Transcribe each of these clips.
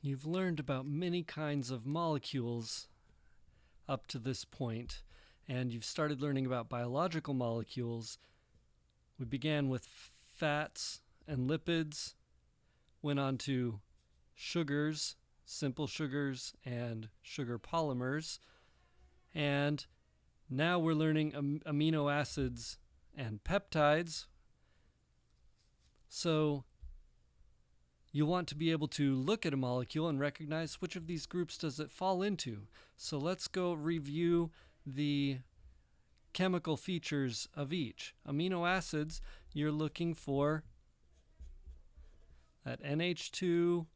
You've learned about many kinds of molecules up to this point, and you've started learning about biological molecules. We began with fats and lipids, went on to sugars, simple sugars, and sugar polymers, and now we're learning amino acids and peptides. So you want to be able to look at a molecule and recognize which of these groups does it fall into. So let's go review the chemical features of each. Amino acids, you're looking for that NH2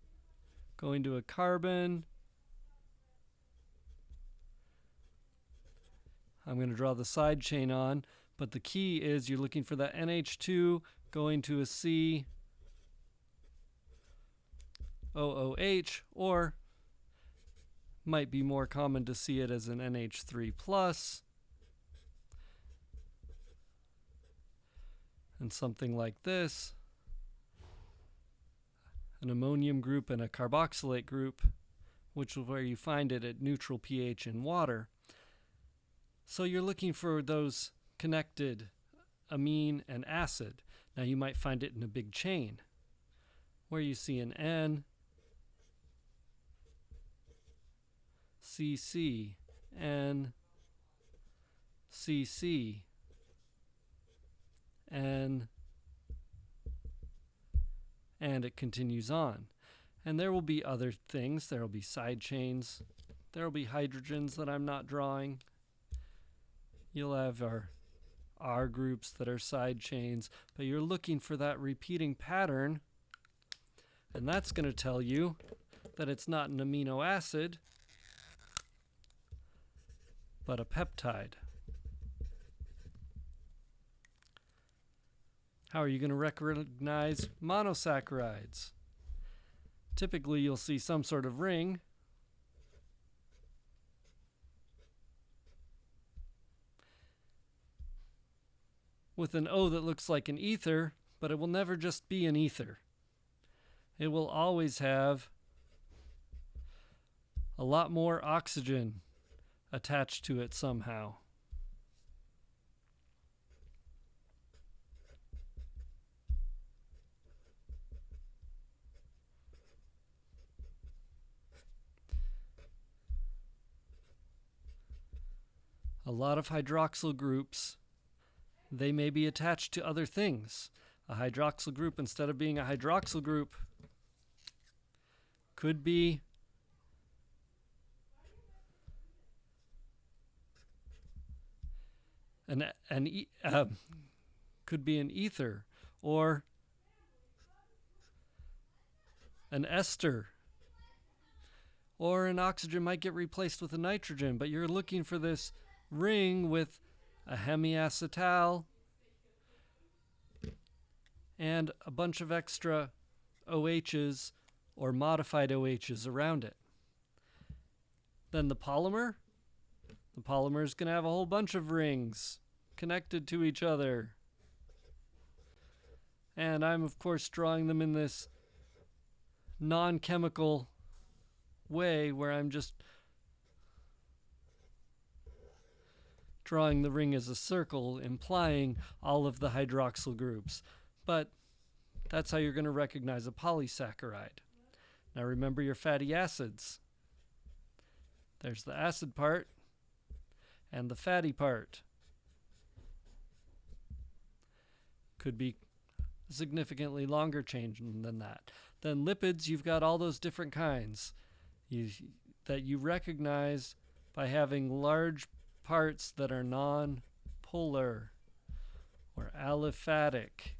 going to a carbon. I'm going to draw the side chain on, but the key is you're looking for that NH2 going to a C, OOH, or might be more common to see it as an NH3 plus, and something like this, an ammonium group and a carboxylate group, which is where you find it at neutral pH in water. So you're looking for those connected amine and acid. Now you might find it in a big chain where you see an N, CC, N, CC, N, and it continues on. And there will be other things. There will be side chains. There will be hydrogens that I'm not drawing. You'll have our R groups that are side chains, but you're looking for that repeating pattern, and that's going to tell you that it's not an amino acid, but a peptide. How are you going to recognize monosaccharides? Typically, you'll see some sort of ring. With an O that looks like an ether, but it will never just be an ether. It will always have a lot more oxygen attached to it somehow. A lot of hydroxyl groups, they may be attached to other things. A hydroxyl group, instead of being a hydroxyl group, could be could be an ether or an ester, or an oxygen might get replaced with a nitrogen, but you're looking for this ring with a hemiacetal and a bunch of extra OHs or modified OHs around it. Then the polymer is going to have a whole bunch of rings connected to each other. And I'm, of course, drawing them in this non-chemical way where I'm just drawing the ring as a circle, implying all of the hydroxyl groups. But that's how you're going to recognize a polysaccharide. Now remember your fatty acids. There's the acid part and the fatty part. Could be a significantly longer chain than that. Then lipids, you've got all those different kinds that you recognize by having large parts that are non-polar or aliphatic.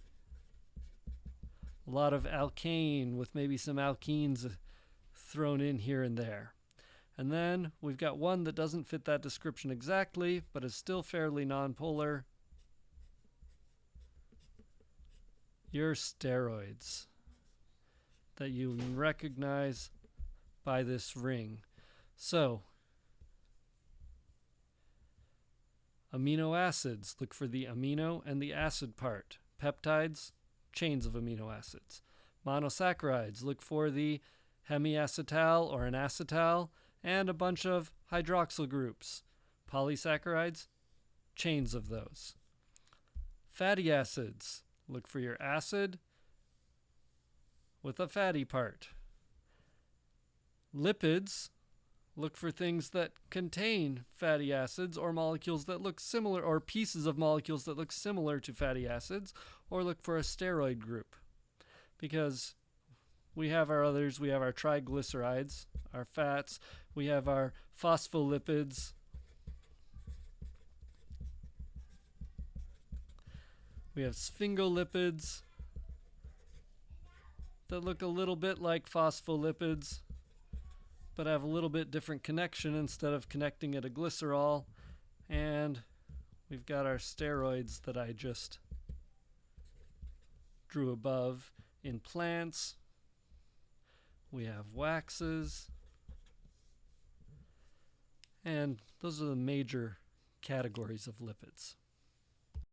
A lot of alkane with maybe some alkenes thrown in here and there. And then we've got one that doesn't fit that description exactly, but is still fairly nonpolar. Your steroids that you recognize by this ring. So, amino acids, look for the amino and the acid part. Peptides, chains of amino acids. Monosaccharides, look for the hemiacetal or an acetal, and a bunch of hydroxyl groups. Polysaccharides, chains of those. Fatty acids, look for your acid with a fatty part. Lipids, look for things that contain fatty acids or molecules that look similar, or pieces of molecules that look similar to fatty acids, or look for a steroid group. Because we have our others, we have our triglycerides, our fats, we have our phospholipids, we have sphingolipids that look a little bit like phospholipids, but have a little bit different connection instead of connecting at a glycerol. And we've got our steroids that I just drew above. In plants, we have waxes, and those are the major categories of lipids.